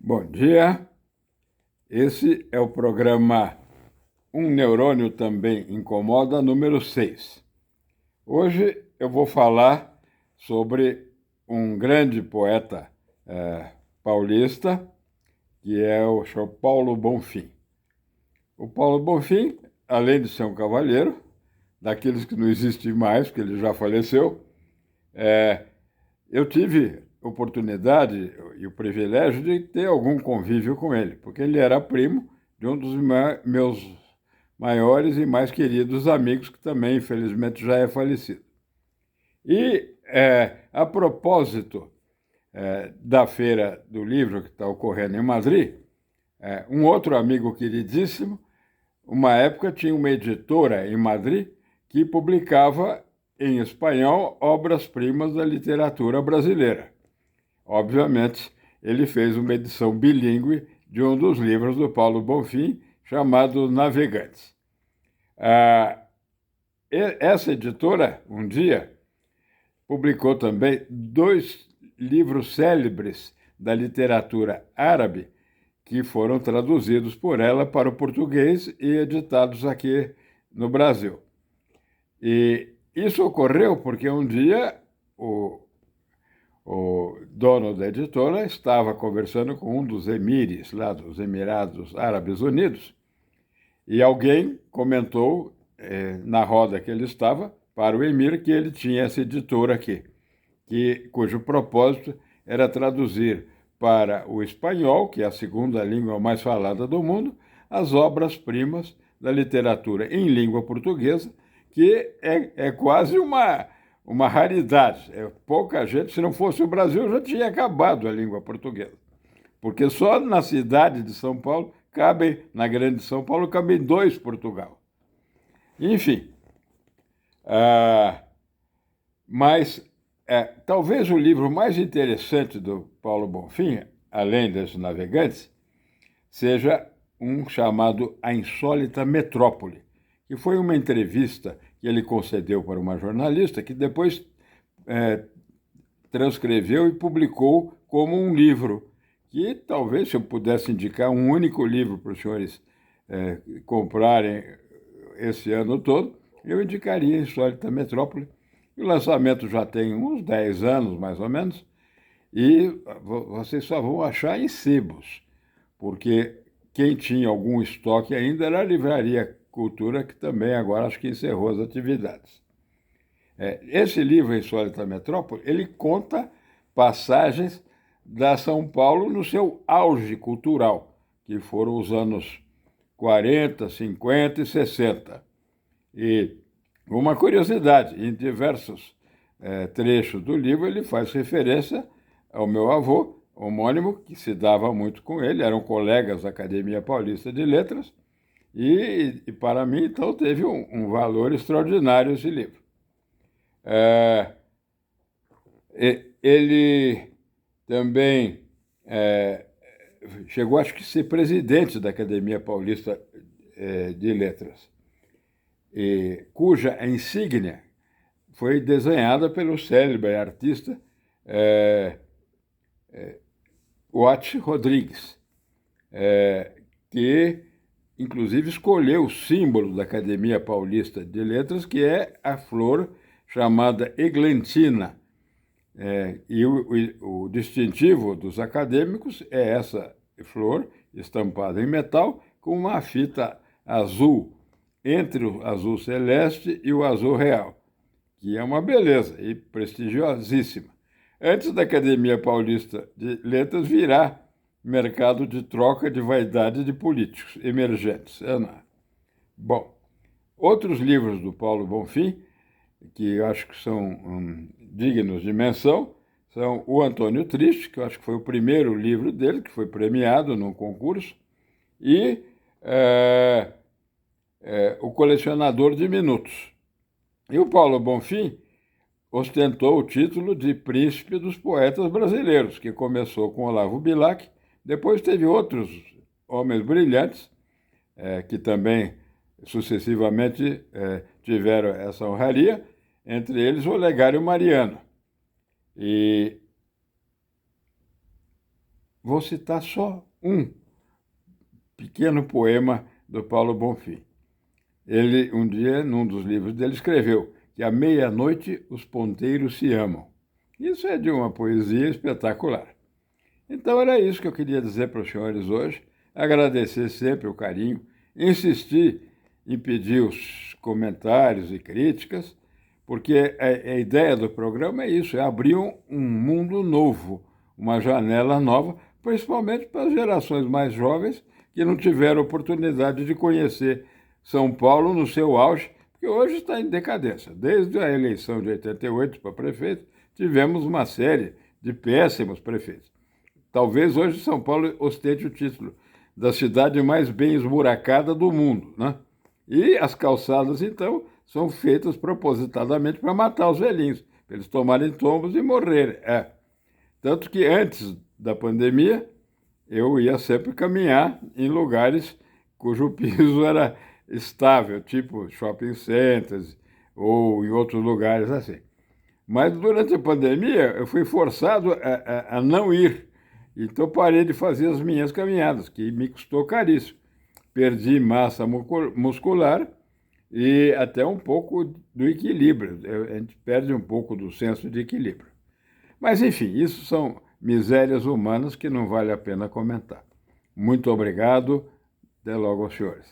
Bom dia, esse é o programa Um Neurônio Também Incomoda, número 6. Hoje eu vou falar sobre um grande poeta paulista, que é o senhor Paulo Bonfim. O Paulo Bonfim, além de ser um cavalheiro, daqueles que não existem mais, porque ele já faleceu, eu tive oportunidade e o privilégio de ter algum convívio com ele, porque ele era primo de um dos meus maiores e mais queridos amigos, que também, infelizmente, já é falecido. E, a propósito da Feira do Livro que está ocorrendo em Madrid, um outro amigo queridíssimo, uma época tinha uma editora em Madrid que publicava em espanhol obras-primas da literatura brasileira. Obviamente, ele fez uma edição bilíngue de um dos livros do Paulo Bonfim, chamado Navegantes. Essa editora, um dia, publicou também dois livros célebres da literatura árabe que foram traduzidos por ela para o português e editados aqui no Brasil. E isso ocorreu porque um dia o dono da editora estava conversando com um dos emires, lá dos Emirados Árabes Unidos, e alguém comentou, na roda que ele estava, para o emir, que ele tinha essa editora aqui, cujo propósito era traduzir para o espanhol, que é a segunda língua mais falada do mundo, as obras-primas da literatura em língua portuguesa, que é quase uma raridade. Pouca gente, se não fosse o Brasil, já tinha acabado a língua portuguesa. Porque só na cidade de São Paulo, na grande São Paulo, cabem dois Portugal. Enfim, mas talvez o livro mais interessante do Paulo Bonfim, além dos Navegantes, seja um chamado A Insólita Metrópole, que foi uma entrevista que ele concedeu para uma jornalista que depois transcreveu e publicou como um livro, que talvez, se eu pudesse indicar um único livro para os senhores comprarem esse ano todo, eu indicaria Insólita Metrópole. O lançamento já tem uns 10 anos, mais ou menos, e vocês só vão achar em sebos, porque quem tinha algum estoque ainda era a Livraria Cultura, que também agora acho que encerrou as atividades. Esse livro, Insólita Metrópole, ele conta passagens da São Paulo no seu auge cultural, que foram os anos 40, 50 e 60. E uma curiosidade, em diversos trechos do livro ele faz referência ao meu avô, homônimo, que se dava muito com ele, eram colegas da Academia Paulista de Letras, e para mim, então, teve um valor extraordinário esse livro. Ele também chegou, acho que, a ser presidente da Academia Paulista de Letras, cuja insígnia foi desenhada pelo célebre artista Watts Rodrigues, que, inclusive, escolheu o símbolo da Academia Paulista de Letras, que é a flor chamada eglantina. E o distintivo dos acadêmicos é essa flor estampada em metal com uma fita azul entre o azul celeste e o azul real, que é uma beleza e prestigiosíssima. Antes da Academia Paulista de Letras virar mercado de troca de vaidade de políticos emergentes. Bom, outros livros do Paulo Bonfim, que eu acho que são dignos de menção, são O Antônio Triste, que eu acho que foi o primeiro livro dele, que foi premiado num concurso, e O Colecionador de Minutos. E o Paulo Bonfim ostentou o título de Príncipe dos Poetas Brasileiros, que começou com Olavo Bilac, depois teve outros homens brilhantes, que também sucessivamente tiveram essa honraria, entre eles o Olegário Mariano. E vou citar só um pequeno poema do Paulo Bonfim. Ele, um dia, num dos livros dele, escreveu que à meia-noite os ponteiros se amam. Isso é de uma poesia espetacular. Então era isso que eu queria dizer para os senhores hoje, agradecer sempre o carinho, insistir em pedir os comentários e críticas, porque a ideia do programa é isso, é abrir um mundo novo, uma janela nova, principalmente para as gerações mais jovens que não tiveram oportunidade de conhecer São Paulo no seu auge, porque hoje está em decadência. Desde a eleição de 88 para prefeito, tivemos uma série de péssimos prefeitos. Talvez hoje São Paulo ostente o título da cidade mais bem esburacada do mundo, né? E as calçadas, então, são feitas propositadamente para matar os velhinhos, para eles tomarem tombos e morrerem. Tanto que antes da pandemia, eu ia sempre caminhar em lugares cujo piso era estável, tipo shopping centers ou em outros lugares assim. Mas durante a pandemia, eu fui forçado a não ir. Então, parei de fazer as minhas caminhadas, que me custou caríssimo. Perdi massa muscular e até um pouco do equilíbrio. A gente perde um pouco do senso de equilíbrio. Mas, enfim, isso são misérias humanas que não vale a pena comentar. Muito obrigado. Até logo, senhores.